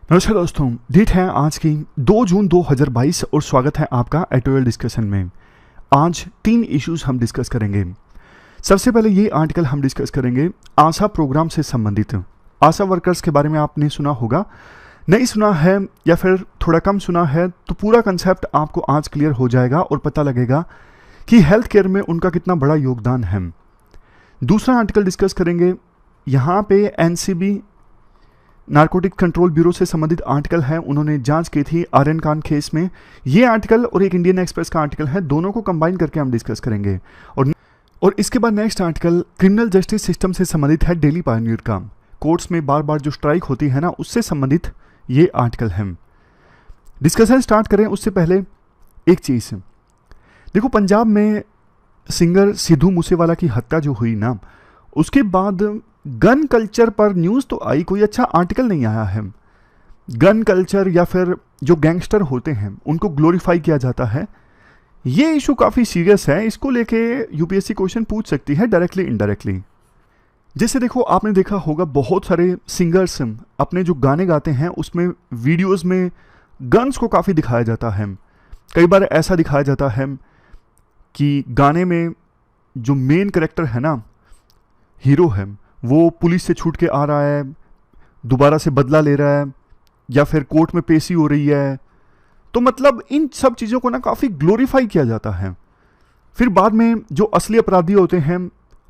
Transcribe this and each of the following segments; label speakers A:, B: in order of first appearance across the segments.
A: नमस्कार दोस्तों, डेट है आज की 2 जून 2022 और स्वागत है आपका एटोयल डिस्कशन में। आज 3 इश्यूज हम डिस्कस करेंगे। सबसे पहले ये आर्टिकल हम डिस्कस करेंगे आशा प्रोग्राम से संबंधित। आशा वर्कर्स के बारे में आपने सुना होगा, नहीं सुना है या फिर थोड़ा कम सुना है तो पूरा कंसेप्ट आपको आज क्लियर हो जाएगा और पता लगेगा कि हेल्थ केयर में उनका कितना बड़ा योगदान है। दूसरा आर्टिकल डिस्कस करेंगे, यहाँ पे एनसीबी नारकोटिक कंट्रोल ब्यूरो से संबंधित आर्टिकल है, उन्होंने जांच की थी आर्यन खान केस में। ये आर्टिकल और एक इंडियन एक्सप्रेस का आर्टिकल है, दोनों को कंबाइन करके हम डिस्कस करेंगे। और इसके बाद next article criminal justice system से संबंधित है, डेली पायनियर का। कोर्ट्स में बार बार जो स्ट्राइक होती है ना, उससे संबंधित ये आर्टिकल है। डिस्कशन स्टार्ट करें उससे पहले एक चीज़ देखो, पंजाब में सिंगर सिद्धू मूसेवाला की हत्या जो हुई ना, उसके बाद गन कल्चर पर न्यूज़ तो आई, कोई अच्छा आर्टिकल नहीं आया है। गन कल्चर या फिर जो गैंगस्टर होते हैं उनको ग्लोरीफाई किया जाता है। ये इशू काफ़ी सीरियस है, इसको लेके यूपीएससी क्वेश्चन पूछ सकती है डायरेक्टली इनडायरेक्टली। जैसे देखो, आपने देखा होगा बहुत सारे सिंगर्स अपने जो गाने गाते हैं उसमें वीडियोस में गन्स को काफ़ी दिखाया जाता है। कई बार ऐसा दिखाया जाता है कि गाने में जो मेन कैरेक्टर है ना, हीरो है, वो पुलिस से छूट के आ रहा है, दोबारा से बदला ले रहा है या फिर कोर्ट में पेशी हो रही है। तो मतलब इन सब चीज़ों को ना काफ़ी ग्लोरीफाई किया जाता है। फिर बाद में जो असली अपराधी होते हैं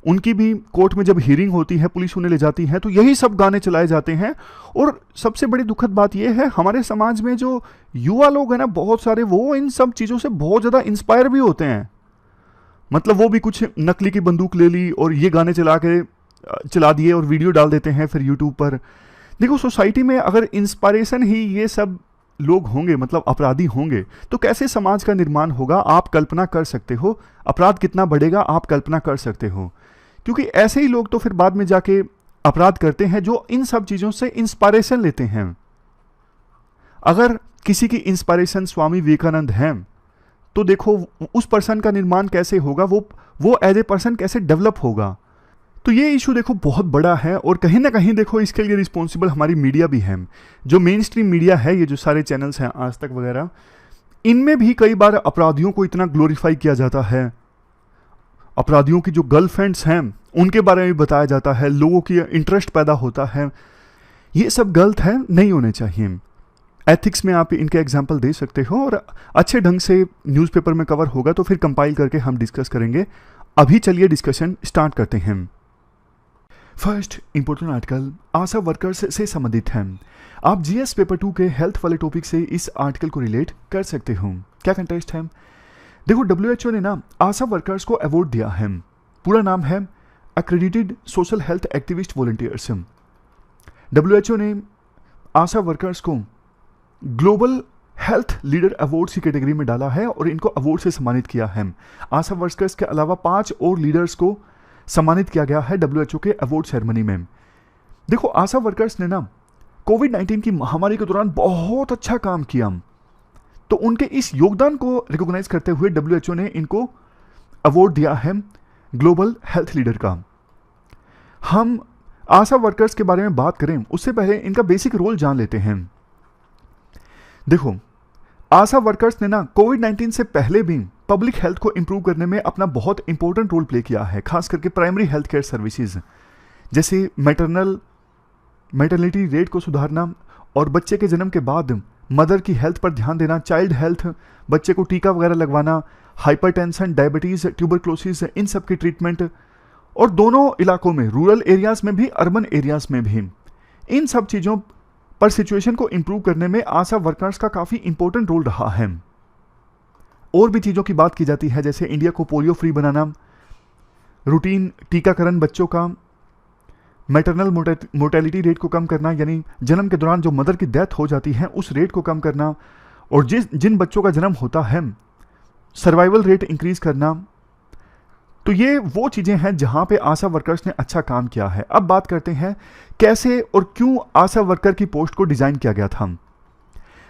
A: उनकी भी कोर्ट में जब हियरिंग होती है, पुलिस उन्हें ले जाती है, तो यही सब गाने चलाए जाते हैं। और सबसे बड़ी दुखद बात यह है, हमारे समाज में जो युवा लोग हैं ना, बहुत सारे, वो इन सब चीज़ों से बहुत ज़्यादा इंस्पायर भी होते हैं। मतलब वो भी कुछ नकली की बंदूक ले ली और ये गाने चला दिए और वीडियो डाल देते हैं फिर यूट्यूब पर। देखो, सोसाइटी में अगर इंस्पायरेशन ही ये सब लोग होंगे, मतलब अपराधी होंगे, तो कैसे समाज का निर्माण होगा आप कल्पना कर सकते हो। अपराध कितना बढ़ेगा आप कल्पना कर सकते हो। क्योंकि ऐसे ही लोग तो फिर बाद में जाके अपराध करते हैं जो इन सब चीज़ों से इंस्पायरेशन लेते हैं। अगर किसी की इंस्पायरेशन स्वामी विवेकानंद हैं तो देखो उस पर्सन का निर्माण कैसे होगा, वो एज ए पर्सन कैसे डेवलप होगा। तो ये इशू देखो बहुत बड़ा है और कहीं ना कहीं देखो इसके लिए रिस्पॉन्सिबल हमारी मीडिया भी है। जो मेन स्ट्रीम मीडिया है, ये जो सारे चैनल्स हैं आज तक वगैरह, इनमें भी कई बार अपराधियों को इतना ग्लोरीफाई किया जाता है। अपराधियों की जो गर्लफ्रेंड्स हैं उनके बारे में बताया जाता है, लोगों की इंटरेस्ट पैदा होता है। ये सब गलत है, नहीं होने चाहिए। एथिक्स में आप इनके एग्जाम्पल दे सकते हो और अच्छे ढंग से न्यूज़पेपर में कवर होगा तो फिर कंपाइल करके हम डिस्कस करेंगे। अभी चलिए डिस्कशन स्टार्ट करते हैं। फर्स्ट इंपॉर्टेंट आर्टिकल आशा वर्कर्स से संबंधित है। आप जीएस पेपर 2 के हेल्थ वाले टॉपिक से इस आर्टिकल को रिलेट कर सकते हो। क्या कंटेक्स्ट है? देखो, डब्ल्यूएचओ ने ना आशा वर्कर्स को अवार्ड दिया है। पूरा नाम है accredited social health activist volunteers. WHO ने आशा वर्कर्स को ग्लोबल हेल्थ लीडर अवार्ड्स की कैटेगरी में डाला है और इनको अवार्ड से सम्मानित किया है। आशा वर्कर्स के अलावा 5 और लीडर्स को सम्मानित किया गया है डब्ल्यूएचओ के अवार्ड सेरेमनी में। देखो, आशा वर्कर्स ने ना कोविड-19 की महामारी के दौरान बहुत अच्छा काम किया, तो उनके इस योगदान को रिकॉग्नाइज करते हुए डब्ल्यूएचओ ने इनको अवार्ड दिया है ग्लोबल हेल्थ लीडर का। हम आशा वर्कर्स के बारे में बात करें उससे पहले इनका बेसिक रोल जान लेते हैं। देखो, आशा वर्कर्स ने ना कोविड-19 से पहले भी पब्लिक हेल्थ को इंप्रूव करने में अपना बहुत इंपॉर्टेंट रोल प्ले किया है, खास करके प्राइमरी हेल्थ केयर सर्विसेज जैसे मैटरनिटी रेट को सुधारना और बच्चे के जन्म के बाद मदर की हेल्थ पर ध्यान देना, चाइल्ड हेल्थ, बच्चे को टीका वगैरह लगवाना, हाइपरटेंशन, डायबिटीज़, ट्यूबरक्लोसिस, इन सब की ट्रीटमेंट। और दोनों इलाकों में, रूरल एरियाज़ में भी, अर्बन एरियाज़ में भी, इन सब चीज़ों पर सिचुएशन को इंप्रूव करने में आशा वर्कर्स का काफ़ी इंपॉर्टेंट रोल रहा है। और भी चीज़ों की बात की जाती है, जैसे इंडिया को पोलियो फ्री बनाना, रूटीन टीकाकरण बच्चों का, मैटरनल मोर्टेलिटी रेट को कम करना, यानी जन्म के दौरान जो मदर की डेथ हो जाती है उस रेट को कम करना, और जिन बच्चों का जन्म होता है सर्वाइवल रेट इंक्रीज करना। तो ये वो चीज़ें हैं जहाँ पे आशा वर्कर्स ने अच्छा काम किया है। अब बात करते हैं कैसे और क्यों आशा वर्कर की पोस्ट को डिज़ाइन किया गया था।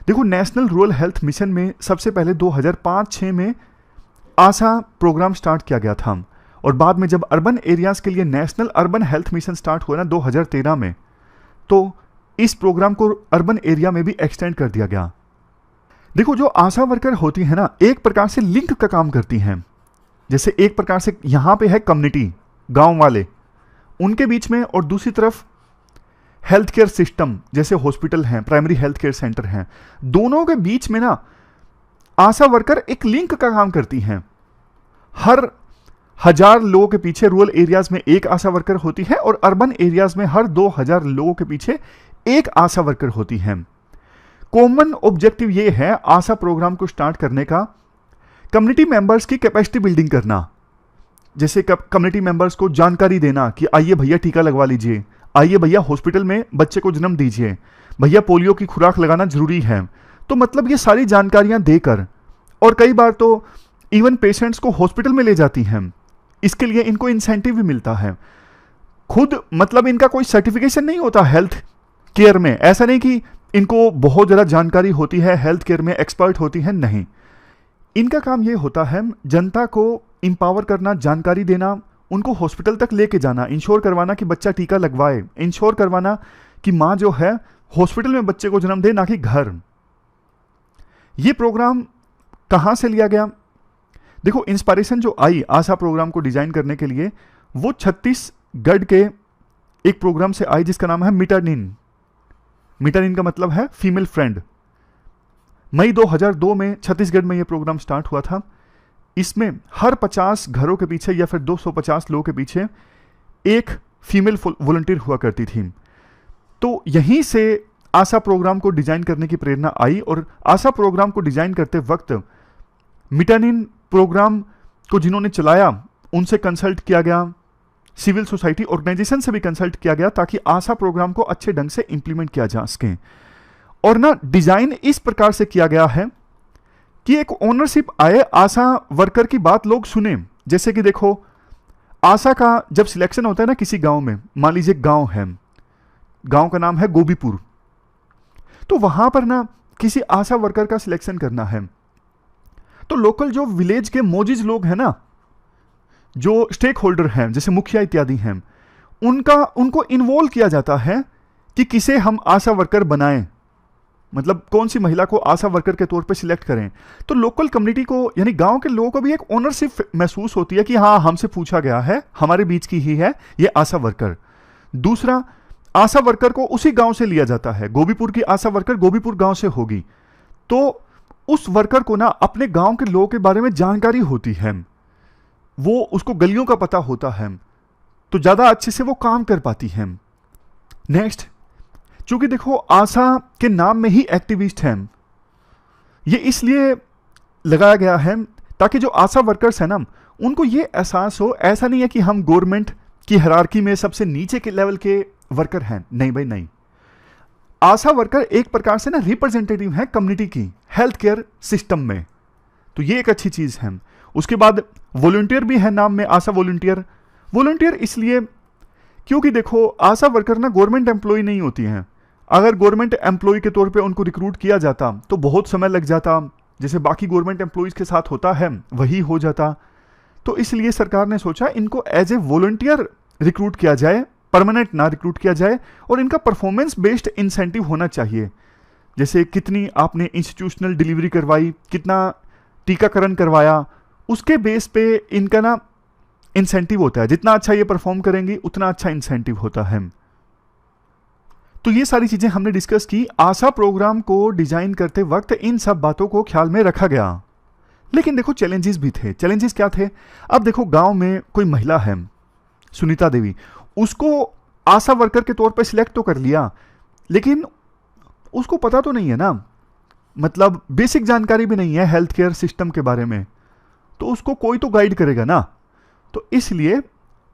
A: देखो, नेशनल रूरल हेल्थ मिशन में सबसे पहले 2005-06 में आशा प्रोग्राम स्टार्ट किया गया था और बाद में जब अर्बन एरियाज़ के लिए national urban health mission start हुआ ना 2013 में, तो इस प्रोग्राम को अर्बन एरिया में भी एक्सटेंड कर दिया गया। देखो जो आशा वर्कर होती है ना, एक प्रकार से लिंक का काम करती हैं। जैसे एक प्रकार से यहां पे है कम्युनिटी, गांव वाले, उनके बीच में, और दूसरी तरफ हेल्थ केयर सिस्टम जैसे हॉस्पिटल हैं, प्राइमरी हेल्थ केयर सेंटर हैं, दोनों के बीच में ना आशा वर्कर एक लिंक का काम करती हैं। हर 1000 लोगों के पीछे रूरल एरियाज में एक आशा वर्कर होती है और अर्बन एरियाज में हर 2000 लोगों के पीछे एक आशा वर्कर होती है। कॉमन ऑब्जेक्टिव ये है आशा प्रोग्राम को स्टार्ट करने का, कम्युनिटी मेंबर्स की कैपेसिटी बिल्डिंग करना। जैसे कम्युनिटी मेंबर्स को जानकारी देना कि आइए भैया टीका लगवा लीजिए, आइए भैया हॉस्पिटल में बच्चे को जन्म दीजिए, भैया पोलियो की खुराक लगाना जरूरी है। तो मतलब ये सारी जानकारियां देकर, और कई बार तो इवन पेशेंट्स को हॉस्पिटल में ले जाती हैं, इसके लिए इनको इंसेंटिव भी मिलता है। खुद मतलब इनका कोई सर्टिफिकेशन नहीं होता हेल्थ केयर में, ऐसा नहीं कि इनको बहुत ज़्यादा जानकारी होती है, हेल्थ केयर में एक्सपर्ट होती है, नहीं। इनका काम ये होता है जनता को इंपावर करना, जानकारी देना, उनको हॉस्पिटल तक लेके जाना, इंश्योर करवाना कि बच्चा टीका लगवाए, इंश्योर करवाना कि माँ जो है हॉस्पिटल में बच्चे को जन्म दे, ना कि घर। ये प्रोग्राम कहाँ से लिया गया? देखो इंस्पायरेशन जो आई आशा प्रोग्राम को डिजाइन करने के लिए, वो छत्तीसगढ़ के एक प्रोग्राम से आई जिसका नाम है मिटानिन। मिटानिन का मतलब है फीमेल फ्रेंड। मई 2002 में छत्तीसगढ़ में यह प्रोग्राम स्टार्ट हुआ था। इसमें हर 50 घरों के पीछे या फिर 250 लोगों के पीछे एक फीमेल वॉलंटियर हुआ करती थी। तो यहीं से आशा प्रोग्राम को डिजाइन करने की प्रेरणा आई, और आशा प्रोग्राम को डिजाइन करते वक्त मिटानिन प्रोग्राम को जिन्होंने चलाया उनसे कंसल्ट किया गया, सिविल सोसाइटी ऑर्गेनाइजेशन से भी कंसल्ट किया गया, ताकि आशा प्रोग्राम को अच्छे ढंग से इंप्लीमेंट किया जा सके। और ना डिजाइन इस प्रकार से किया गया है कि एक ओनरशिप आए, आशा वर्कर की बात लोग सुने। जैसे कि देखो आशा का जब सिलेक्शन होता है ना किसी गांव में, मान लीजिए गांव है, गांव का नाम है गोबीपुर, तो वहां पर ना किसी आशा वर्कर का सिलेक्शन करना है, तो लोकल जो विलेज के मोजिज लोग हैं ना, जो स्टेक होल्डर हैं जैसे मुखिया इत्यादि हैं, उनको इन्वॉल्व किया जाता है कि किसे हम आशा वर्कर बनाएं, मतलब कौन सी महिला को आशा वर्कर के तौर पे सिलेक्ट करें। तो लोकल कम्युनिटी को यानी गांव के लोगों को भी एक ओनरशिप महसूस होती है कि हाँ हमसे पूछा गया है, हमारे बीच की ही है ये आशा वर्कर। दूसरा, आशा वर्कर को उसी गांव से लिया जाता है, गोबीपुर की आशा वर्कर गोबीपुर गांव से होगी, तो उस वर्कर को ना अपने गांव के लोगों के बारे में जानकारी होती है, वो उसको गलियों का पता होता है, तो ज्यादा अच्छे से वो काम कर पाती है। नेक्स्ट, चूंकि देखो आशा के नाम में ही एक्टिविस्ट हैं, ये इसलिए लगाया गया है ताकि जो आशा वर्कर्स हैं ना उनको ये एहसास हो, ऐसा नहीं है कि हम गवर्नमेंट की हायरार्की में सबसे नीचे के लेवल के वर्कर हैं, नहीं भाई नहीं। आशा वर्कर एक प्रकार से ना रिप्रेजेंटेटिव है कम्युनिटी की हेल्थ केयर सिस्टम में, तो ये एक अच्छी चीज है। उसके बाद वॉलंटियर भी है नाम में, आशा वॉलंटियर। वॉलंटियर इसलिए क्योंकि देखो आशा वर्कर ना गवर्नमेंट एम्प्लॉय नहीं होती हैं। अगर गवर्नमेंट एम्प्लॉय के तौर पे उनको रिक्रूट किया जाता तो बहुत समय लग जाता, जैसे बाकी गवर्नमेंट एम्प्लॉयज के साथ होता है वही हो जाता। तो इसलिए सरकार ने सोचा इनको एज ए वॉलंटियर रिक्रूट किया जाए, परमानेंट ना रिक्रूट किया जाए, और इनका परफॉर्मेंस बेस्ड इंसेंटिव होना चाहिए। जैसे कितनी आपने इंस्टीट्यूशनल डिलीवरी करवाई, कितना टीकाकरण करवाया, उसके बेस पे इनका ना इंसेंटिव होता है। जितना अच्छा ये परफॉर्म करेंगी उतना अच्छा इंसेंटिव होता है। तो ये सारी चीजें हमने डिस्कस की। आशा प्रोग्राम को डिजाइन करते वक्त इन सब बातों को ख्याल में रखा गया, लेकिन देखो चैलेंजेस भी थे। चैलेंजेस क्या थे? अब देखो गांव में कोई महिला है सुनीता देवी, उसको आशा वर्कर के तौर पे सिलेक्ट तो कर लिया, लेकिन उसको पता तो नहीं है ना, मतलब बेसिक जानकारी भी नहीं है हेल्थ केयर सिस्टम के बारे में, तो उसको कोई तो गाइड करेगा ना। तो इसलिए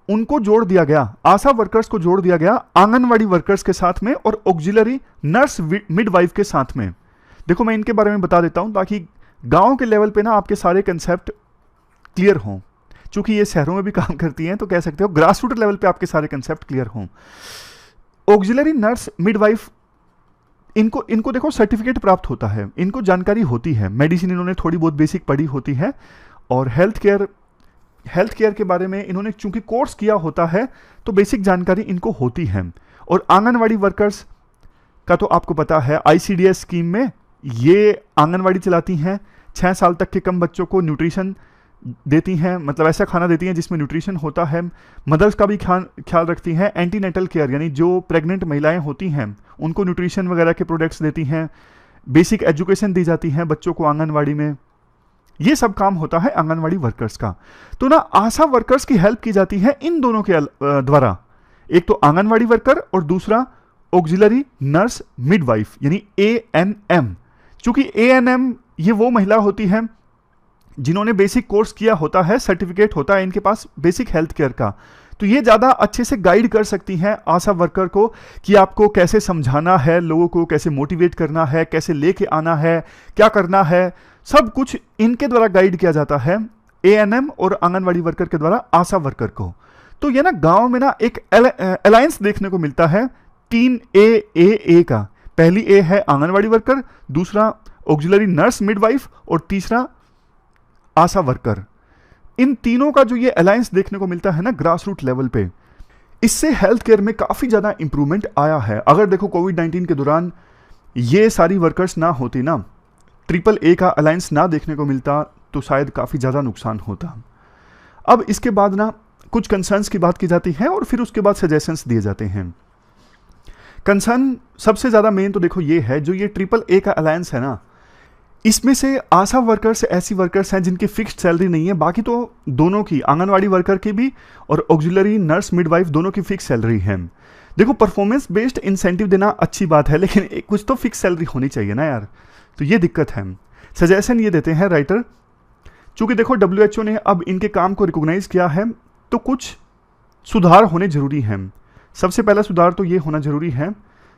A: उनको जोड़ दिया गया, आशा वर्कर्स को जोड़ दिया गया आंगनवाड़ी वर्कर्स के साथ में और ऑक्सिलरी नर्स मिडवाइफ के साथ में। देखो मैं इनके बारे में बता देता हूं ताकि गांव के लेवल पे ना आपके सारे कंसेप्ट क्लियर हों। चूंकि ये शहरों में भी काम करती हैं तो कह सकते हो ग्रास रूट लेवल पे आपके सारे कंसेप्ट क्लियर हों। ऑक्सिलरी नर्स मिडवाइफ, इनको देखो सर्टिफिकेट प्राप्त होता है, इनको जानकारी होती है, मेडिसिन इन्होंने थोड़ी बहुत बेसिक पढ़ी होती है, और हेल्थ केयर के बारे में इन्होंने चूंकि कोर्स किया होता है तो बेसिक जानकारी इनको होती है। और आंगनवाड़ी वर्कर्स का तो आपको पता है, ICDS स्कीम में ये आंगनवाड़ी चलाती हैं, 6 साल तक के कम बच्चों को न्यूट्रिशन देती हैं, मतलब ऐसा खाना देती हैं जिसमें न्यूट्रिशन होता है। मदर्स का भी ख्याल रखती हैं। एंटीनेटल केयर यानी जो प्रेग्नेंट महिलाएं होती हैं उनको न्यूट्रिशन वगैरह के प्रोडक्ट्स देती हैं। बेसिक एजुकेशन दी जाती है बच्चों को आंगनवाड़ी में। ये सब काम होता है आंगनवाड़ी वर्कर्स का। तो ना आशा वर्कर्स की हेल्प की जाती है इन दोनों के द्वारा, एक तो आंगनवाड़ी वर्कर और दूसरा ऑक्सिलरी नर्स मिडवाइफ यानी ANM। चूंकि ANM ये वो महिला होती है जिन्होंने बेसिक कोर्स किया होता है, सर्टिफिकेट होता है इनके पास बेसिक हेल्थ केयर का, तो ये ज़्यादा अच्छे से गाइड कर सकती हैं आशा वर्कर को कि आपको कैसे समझाना है, लोगों को कैसे मोटिवेट करना है, कैसे लेके आना है, क्या करना है, सब कुछ इनके द्वारा गाइड किया जाता है ANM और आंगनवाड़ी वर्कर के द्वारा आशा वर्कर को। तो ये ना गांव में ना एक अलायंस देखने को मिलता है 3A का। पहली A है आंगनवाड़ी वर्कर, दूसरा ऑक्सिलरी नर्स मिडवाइफ और तीसरा आशा वर्कर। इन तीनों का जो ये अलायंस देखने को मिलता है ना ग्रास रूट लेवल पे, इससे हेल्थ केयर में काफ़ी ज़्यादा इंप्रूवमेंट आया है। अगर देखो कोविड-19 के दौरान ये सारी वर्कर्स ना होती ना, AAA का अलायंस ना देखने को मिलता, तो शायद काफ़ी ज़्यादा नुकसान होता। अब इसके बाद ना कुछ कंसर्न्स की बात की जाती है और फिर उसके बाद सजेशंस दिए जाते हैं। कंसर्न सबसे ज़्यादा मेन तो देखो ये है, जो ये AAA का अलायंस है ना, इसमें से आशा वर्कर्स ऐसी वर्कर्स हैं जिनकी फिक्स्ड सैलरी नहीं है, बाकी तो दोनों की, आंगनवाड़ी वर्कर की भी और ऑक्सिलरी नर्स मिडवाइफ दोनों की फिक्स सैलरी है। देखो परफॉर्मेंस बेस्ड इंसेंटिव देना अच्छी बात है, लेकिन कुछ तो फिक्स सैलरी होनी चाहिए ना यार, तो ये दिक्कत है। सजेशन ये देते हैं राइटर, चूंकि देखो WHO ने अब इनके काम को रिकॉग्नाइज किया है, तो कुछ सुधार होने जरूरी हैं। सबसे पहला सुधार तो ये होना जरूरी है,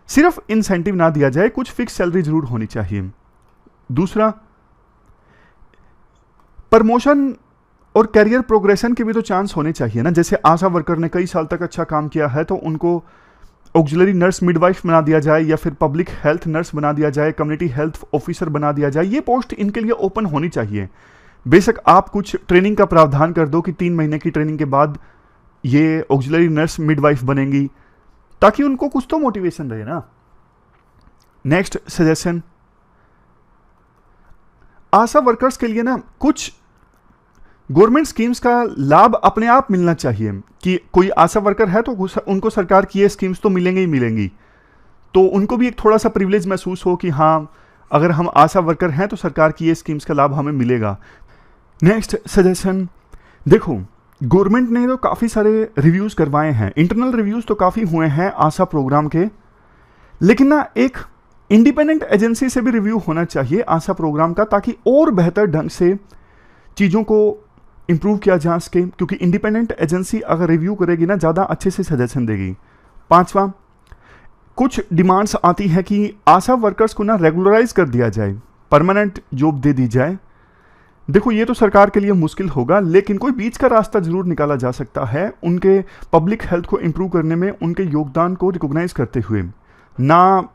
A: सिर्फ इंसेंटिव ना दिया जाए, कुछ फिक्स सैलरी जरूर होनी चाहिए। दूसरा, प्रमोशन और करियर प्रोग्रेशन के भी तो चांस होने चाहिए ना। जैसे आशा वर्कर ने कई साल तक अच्छा काम किया है तो उनको ऑक्सिलरी नर्स मिडवाइफ बना दिया जाए या फिर पब्लिक हेल्थ नर्स बना दिया जाए, कम्युनिटी हेल्थ ऑफिसर बना दिया जाए। ये पोस्ट इनके लिए ओपन होनी चाहिए। बेशक आप कुछ ट्रेनिंग का प्रावधान कर दो कि 3 महीने की ट्रेनिंग के बाद ये ऑक्सिलरी नर्स मिडवाइफ बनेंगी, ताकि उनको कुछ तो मोटिवेशन रहे ना। नेक्स्ट सजेशन, आशा वर्कर्स के लिए ना कुछ गवर्नमेंट स्कीम्स का लाभ अपने आप मिलना चाहिए, कि कोई आशा वर्कर है तो उनको सरकार की ये स्कीम्स तो मिलेंगी ही मिलेंगी, तो उनको भी एक थोड़ा सा प्रिविलेज महसूस हो कि हाँ, अगर हम आशा वर्कर हैं तो सरकार की ये स्कीम्स का लाभ हमें मिलेगा। नेक्स्ट सजेशन, देखो गवर्नमेंट ने तो काफ़ी सारे रिव्यूज़ करवाए हैं, इंटरनल रिव्यूज़ तो काफ़ी हुए हैं आशा प्रोग्राम के, लेकिन ना एक इंडिपेंडेंट एजेंसी से भी रिव्यू होना चाहिए आशा प्रोग्राम का, ताकि और बेहतर ढंग से चीज़ों को इंप्रूव किया जा सके, क्योंकि इंडिपेंडेंट एजेंसी अगर रिव्यू करेगी ना ज़्यादा अच्छे से सजेशन देगी। 5वां, कुछ डिमांड्स आती है कि आशा वर्कर्स को ना रेगुलराइज कर दिया जाए, परमानेंट जॉब दे दी जाए। देखो ये तो सरकार के लिए मुश्किल होगा, लेकिन कोई बीच का रास्ता जरूर निकाला जा सकता है उनके पब्लिक हेल्थ को इंप्रूव करने में उनके योगदान को रिकॉग्नाइज करते हुए, ना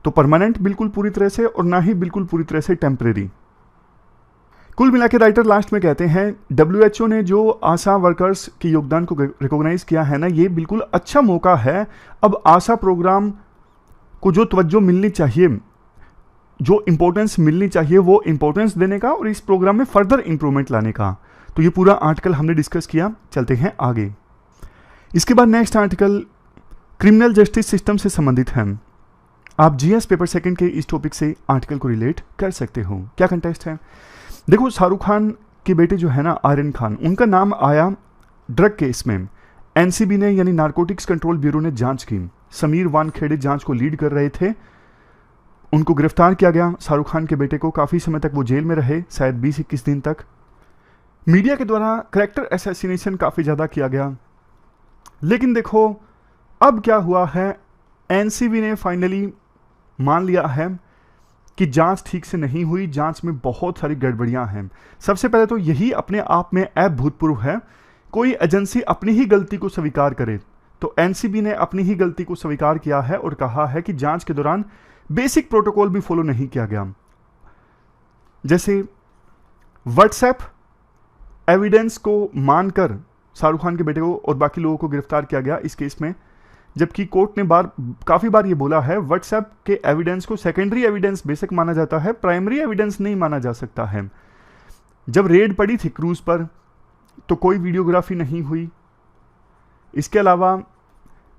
A: तो परमानेंट बिल्कुल पूरी तरह से और ना ही बिल्कुल पूरी तरह से टेम्परेरी। कुल मिला के राइटर लास्ट में कहते हैं WHO ने जो आशा वर्कर्स के योगदान को रिकॉग्नाइज किया है ना, ये बिल्कुल अच्छा मौका है अब आशा प्रोग्राम को जो तवज्जो मिलनी चाहिए, जो इंपॉर्टेंस मिलनी चाहिए, वो इंपॉर्टेंस देने का और इस प्रोग्राम में फर्दर इंप्रूवमेंट लाने का। तो ये पूरा आर्टिकल हमने डिस्कस किया, चलते हैं आगे। इसके बाद next article criminal justice system से संबंधित है। आप GS पेपर सेकंड के इस टॉपिक से आर्टिकल को रिलेट कर सकते हो। क्या कंटेस्ट है, देखो शाहरुख खान के बेटे जो है ना आर्यन खान, उनका नाम आया ड्रग केस में। NCB ने यानी नारकोटिक्स कंट्रोल ब्यूरो ने जांच की, समीर वानखेड़े जांच को लीड कर रहे थे, उनको गिरफ्तार किया गया। शाहरुख खान के बेटे को काफ़ी समय तक वो जेल में रहे, शायद 20-21 दिन तक। मीडिया के द्वारा कैरेक्टर असैसिनेशन काफ़ी ज़्यादा किया गया, लेकिन देखो अब क्या हुआ है, NCB ने फाइनली मान लिया है कि जांच ठीक से नहीं हुई, जांच में बहुत सारी गड़बड़ियां हैं। सबसे पहले तो यही अपने आप में अभूतपूर्व है, कोई एजेंसी अपनी ही गलती को स्वीकार करे, तो NCB ने अपनी ही गलती को स्वीकार किया है और कहा है कि जांच के दौरान बेसिक प्रोटोकॉल भी फॉलो नहीं किया गया। जैसे व्हाट्सएप एविडेंस को मानकर शाहरुख खान के बेटे को और बाकी लोगों को गिरफ्तार किया गया इस केस में, जबकि कोर्ट ने काफ़ी बार ये बोला है व्हाट्सएप के एविडेंस को सेकेंडरी एविडेंस बेसिक माना जाता है, प्राइमरी एविडेंस नहीं माना जा सकता है। जब रेड पड़ी थी क्रूज पर तो कोई वीडियोग्राफी नहीं हुई। इसके अलावा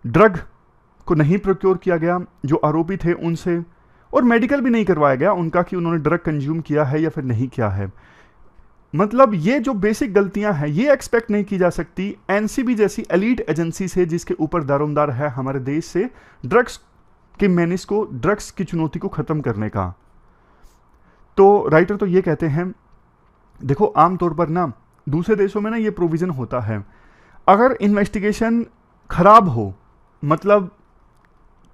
A: ड्रग को नहीं प्रोक्योर किया गया जो आरोपी थे उनसे, और मेडिकल भी नहीं करवाया गया उनका कि उन्होंने ड्रग कंज्यूम किया है या फिर नहीं किया है। मतलब ये जो बेसिक गलतियां हैं ये एक्सपेक्ट नहीं की जा सकती एनसीबी जैसी एलीट एजेंसी से, जिसके ऊपर दारोमदार है हमारे देश से ड्रग्स के मेनिस को, ड्रग्स की चुनौती को खत्म करने का। तो राइटर तो ये कहते हैं, देखो आमतौर पर ना दूसरे देशों में ना ये प्रोविजन होता है, अगर इन्वेस्टिगेशन खराब हो, मतलब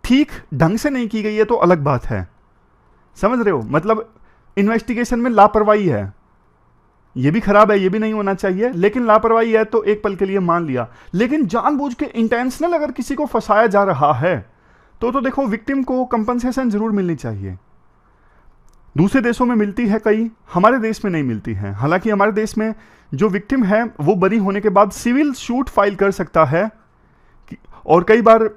A: ठीक ढंग से नहीं की गई है तो अलग बात है, समझ रहे हो, मतलब इन्वेस्टिगेशन में लापरवाही है, ये भी खराब है, ये भी नहीं होना चाहिए, लेकिन लापरवाही है तो एक पल के लिए मान लिया। लेकिन जानबूझ के इंटेंशनल अगर किसी को फंसाया जा रहा है तो देखो विक्टिम को कंपनसेशन जरूर मिलनी चाहिए। दूसरे देशों में मिलती है कई, हमारे देश में नहीं मिलती है। हालांकि हमारे देश में जो विक्टिम है वो बरी होने के बाद सिविल सूट फाइल कर सकता है, और कई बार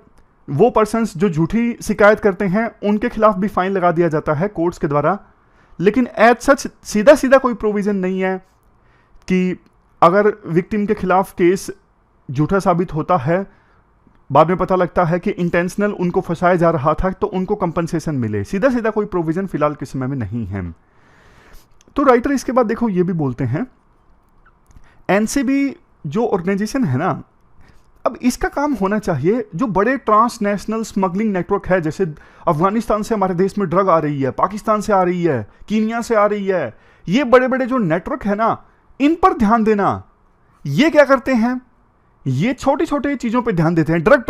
A: वो पर्सन्स जो झूठी शिकायत करते हैं उनके खिलाफ भी फाइन लगा दिया जाता है कोर्ट्स के द्वारा। लेकिन एज सच सीधा सीधा कोई प्रोविजन नहीं है कि अगर विक्टिम के खिलाफ केस झूठा साबित होता है, बाद में पता लगता है कि इंटेंशनल उनको फंसाया जा रहा था, तो उनको कंपनसेशन मिले। सीधा सीधा कोई प्रोविजन फिलहाल के समय में नहीं है। तो राइटर इसके बाद देखो ये भी बोलते हैं, एनसीबी जो ऑर्गेनाइजेशन है ना, अब इसका काम होना चाहिए जो बड़े ट्रांसनेशनल स्मगलिंग नेटवर्क है, जैसे अफगानिस्तान से हमारे देश में ड्रग आ रही है, पाकिस्तान से आ रही है, कीनिया से आ रही है, ये बड़े बड़े जो नेटवर्क है ना, इन पर ध्यान देना। ये क्या करते हैं, ये छोटी छोटी चीजों पे ध्यान देते हैं। ड्रग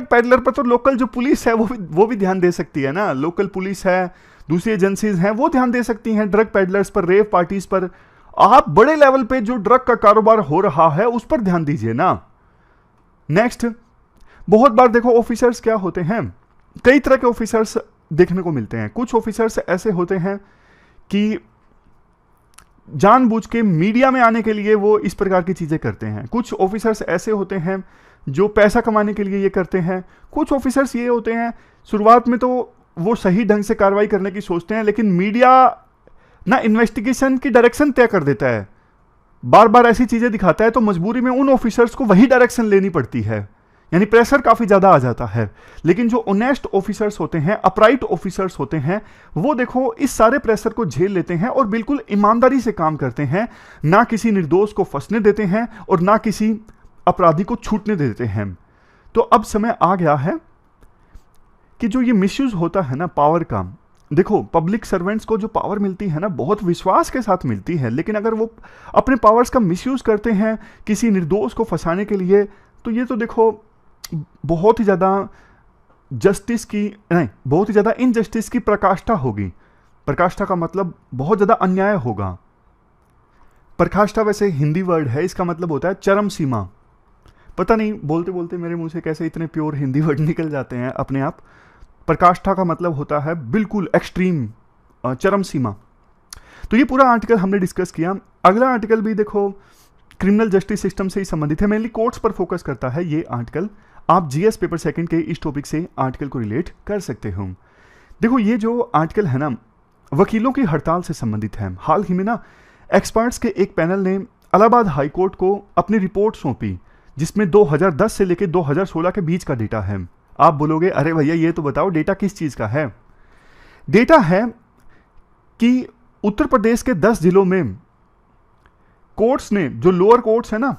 A: पैडलर पर तो लोकल जो पुलिस है वो भी ध्यान दे सकती है ना, लोकल पुलिस है, दूसरी एजेंसीज हैं वो ध्यान दे सकती हैं ड्रग पैडलर्स पर, रेव पार्टीज पर। आप बड़े लेवल पे जो ड्रग का कारोबार हो रहा है उस पर ध्यान दीजिए ना। नेक्स्ट, बहुत बार देखो ऑफिसर्स क्या होते हैं, कई तरह के ऑफिसर्स देखने को मिलते हैं। कुछ ऑफिसर्स ऐसे होते हैं कि जानबूझ के मीडिया में आने के लिए वो इस प्रकार की चीजें करते हैं। कुछ ऑफिसर्स ऐसे होते हैं जो पैसा कमाने के लिए ये करते हैं। कुछ ऑफिसर्स ये होते हैं शुरुआत में तो वो सही ढंग से कार्रवाई करने की सोचते हैं, लेकिन मीडिया ना इन्वेस्टिगेशन की डायरेक्शन तय कर देता है, बार बार ऐसी चीजें दिखाता है, तो मजबूरी में उन ऑफिसर्स को वही डायरेक्शन लेनी पड़ती है, यानी प्रेशर काफी ज्यादा आ जाता है। लेकिन जो ऑनेस्ट ऑफिसर्स होते हैं, अपराइट ऑफिसर्स होते हैं, वो देखो इस सारे प्रेशर को झेल लेते हैं और बिल्कुल ईमानदारी से काम करते हैं, ना किसी निर्दोष को फंसने देते हैं और ना किसी अपराधी को छूटने देते हैं। तो अब समय आ गया है कि जो ये मिसयूज होता है ना पावर का, देखो पब्लिक सर्वेंट्स को जो पावर मिलती है ना बहुत विश्वास के साथ मिलती है, लेकिन अगर वो अपने पावर्स का मिसयूज करते हैं किसी निर्दोष को फंसाने के लिए, तो ये तो देखो बहुत ही ज्यादा बहुत ही ज्यादा इनजस्टिस की प्रकाष्ठा होगी। प्रकाष्ठा का मतलब बहुत ज्यादा अन्याय होगा। प्रकाष्ठा वैसे हिंदी वर्ड है, इसका मतलब होता है चरम सीमा। पता नहीं बोलते बोलते मेरे मुंह से कैसे इतने प्योर हिंदी वर्ड निकल जाते हैं अपने आप। प्रकाष्ठा का मतलब होता है बिल्कुल एक्सट्रीम, चरम सीमा। तो ये पूरा आर्टिकल हमने डिस्कस किया। अगला आर्टिकल भी देखो क्रिमिनल जस्टिस सिस्टम से ही संबंधित है, मेनली कोर्ट्स पर फोकस करता है ये आर्टिकल। आप जीएस पेपर सेकंड के इस टॉपिक से आर्टिकल को रिलेट कर सकते हो। देखो ये जो आर्टिकल है ना वकीलों की हड़ताल से संबंधित है। हाल ही में ना एक्सपर्ट्स के एक पैनल ने इलाहाबाद हाई कोर्ट को अपनी रिपोर्ट सौंपी, जिसमें 2010 से लेकर 2016 के बीच का डेटा है। आप बोलोगे अरे भैया ये तो बताओ डेटा किस चीज का है। डेटा है कि उत्तर प्रदेश के 10 जिलों में कोर्ट्स ने, जो लोअर कोर्ट्स है ना,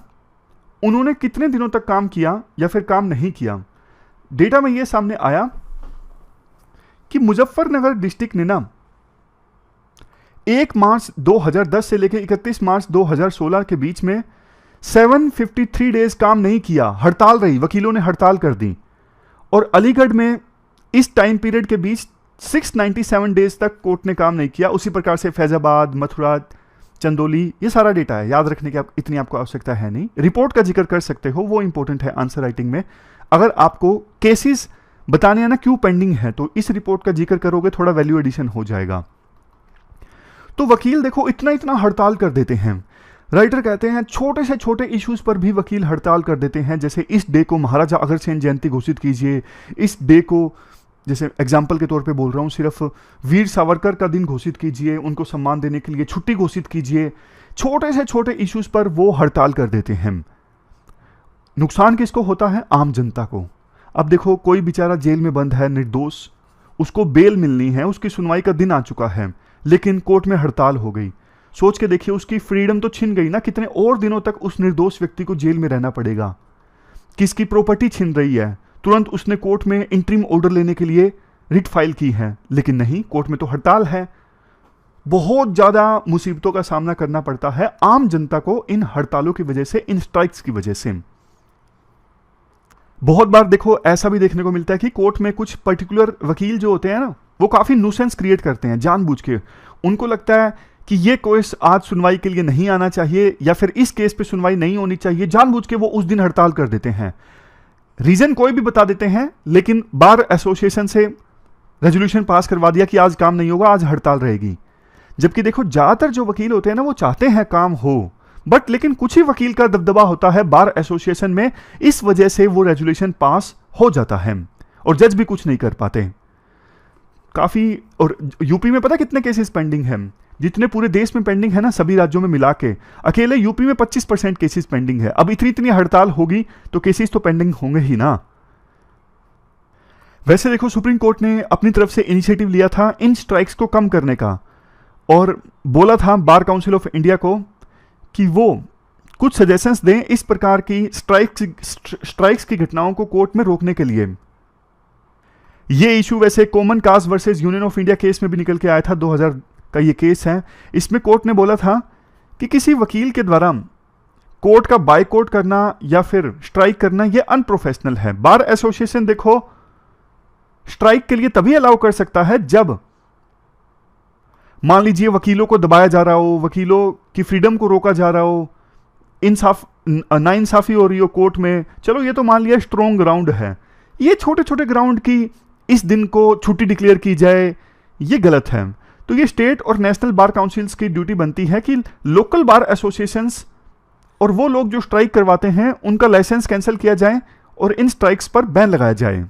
A: उन्होंने कितने दिनों तक काम किया या फिर काम नहीं किया। डेटा में यह सामने आया कि मुजफ्फरनगर डिस्ट्रिक्ट ने ना 1 मार्च 2010 से लेकर 31 मार्च 2016 के बीच में 753 डेज काम नहीं किया, हड़ताल रही, वकीलों ने हड़ताल कर दी। और अलीगढ़ में इस टाइम पीरियड के बीच 697 डेज तक कोर्ट ने काम नहीं किया। उसी प्रकार से फैजाबाद, मथुरा, चंदौली, ये सारा डेटा है, याद रखने की इतनी आपको आवश्यकता है नहीं। रिपोर्ट का जिक्र कर सकते हो, वो इंपॉर्टेंट है आंसर राइटिंग में। अगर आपको केसेस बताने हैं ना क्यों पेंडिंग है, तो इस रिपोर्ट का जिक्र करोगे, थोड़ा वैल्यू एडिशन हो जाएगा। तो वकील देखो इतना इतना हड़ताल कर देते हैं। राइटर कहते हैं छोटे से छोटे इश्यूज पर भी वकील हड़ताल कर देते हैं। जैसे इस डे को महाराजा अग्रसेन जयंती घोषित कीजिए, इस डे को, जैसे एग्जाम्पल के तौर पे बोल रहा हूँ, सिर्फ वीर सावरकर का दिन घोषित कीजिए, उनको सम्मान देने के लिए छुट्टी घोषित कीजिए। छोटे से छोटे इश्यूज पर वो हड़ताल कर देते हैं। नुकसान किसको होता है? आम जनता को। अब देखो, कोई बेचारा जेल में बंद है निर्दोष, उसको बेल मिलनी है, उसकी सुनवाई का दिन आ चुका है, लेकिन कोर्ट में हड़ताल हो गई। सोच के देखिए, उसकी फ्रीडम तो छिन गई ना, कितने और दिनों तक उस निर्दोष व्यक्ति को जेल में रहना पड़ेगा। किसकी प्रॉपर्टी छिन रही है, तुरंत उसने कोर्ट में इंटरिम ऑर्डर लेने के लिए रिट फाइल की है, लेकिन नहीं, कोर्ट में तो हड़ताल है। बहुत ज्यादा मुसीबतों का सामना करना पड़ता है आम जनता को इन हड़तालों की वजह से, इन स्ट्राइक्स की वजह से। बहुत बार देखो ऐसा भी देखने को मिलता है कि कोर्ट में कुछ पर्टिकुलर वकील जो होते हैं ना, वो काफी न्यूसेंस क्रिएट करते हैं जानबूझ के। उनको लगता है कि ये केस आज सुनवाई के लिए नहीं आना चाहिए, या फिर इस केस पे सुनवाई नहीं होनी चाहिए, जानबूझ के वो उस दिन हड़ताल कर देते हैं। रीजन कोई भी बता देते हैं, लेकिन बार एसोसिएशन से रेजोल्यूशन पास करवा दिया कि आज काम नहीं होगा, आज हड़ताल रहेगी। जबकि देखो, ज्यादातर जो वकील होते हैं ना, वो चाहते हैं काम हो, बट लेकिन कुछ ही वकील का दबदबा होता है बार एसोसिएशन में, इस वजह से वो रेजोल्यूशन पास हो जाता है और जज भी कुछ नहीं कर पाते काफी। और यूपी में पता कितने केसेस पेंडिंग हैं? जितने पूरे देश में पेंडिंग है ना, सभी राज्यों में मिला के, अकेले यूपी में 25% केसेस पेंडिंग है। अब इतनी हड़ताल होगी तो केसेस तो पेंडिंग होंगे ही ना। वैसे देखो, सुप्रीम कोर्ट ने अपनी तरफ से इनिशिएटिव लिया था इन स्ट्राइक्स को कम करने का, और बोला था बार काउंसिल ऑफ इंडिया को कि वो कुछ सजेशंस दें इस प्रकार की स्ट्राइक्स की घटनाओं को कोर्ट में रोकने के लिए। ये इशू वैसे common cause versus union of India case में भी निकल के आया था, 2000 का ये केस है। इसमें कोर्ट ने बोला था कि किसी वकील के द्वारा कोर्ट का बायकॉट करना या फिर स्ट्राइक करना ये अनप्रोफेशनल है। बार एसोसिएशन देखो स्ट्राइक के लिए तभी अलाउ कर सकता है जब मान लीजिए वकीलों को दबाया जा रहा हो, वकीलों की फ्रीडम को रोका जा रहा हो, नाइंसाफी हो रही हो कोर्ट में। चलो ये तो मान लिया स्ट्रॉन्ग ग्राउंड है। ये छोटे छोटे ग्राउंड की इस दिन को छुट्टी डिक्लेयर की जाए, ये गलत है। तो ये स्टेट और नेशनल बार काउंसिल्स की ड्यूटी बनती है कि लोकल बार एसोसिएशंस और वो लोग जो स्ट्राइक करवाते हैं उनका लाइसेंस कैंसिल किया जाए और इन स्ट्राइक्स पर बैन लगाया जाए।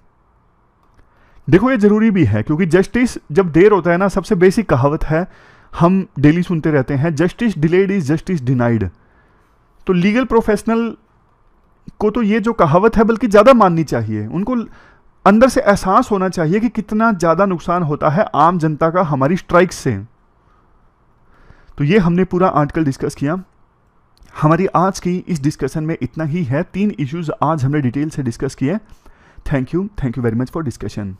A: देखो ये जरूरी भी है, क्योंकि जस्टिस जब देर होता है ना, सबसे बेसिक कहावत है, हम डेली सुनते रहते हैं, justice delayed is justice denied. तो लीगल प्रोफेशनल को तो ये जो कहावत है बल्कि ज्यादा माननी चाहिए। उनको अंदर से एहसास होना चाहिए कि कितना ज्यादा नुकसान होता है आम जनता का हमारी स्ट्राइक से। तो ये हमने पूरा आर्टिकल डिस्कस किया। हमारी आज की इस डिस्कशन में इतना ही है। 3 इश्यूज आज हमने डिटेल से डिस्कस किए। Thank you very much for discussion.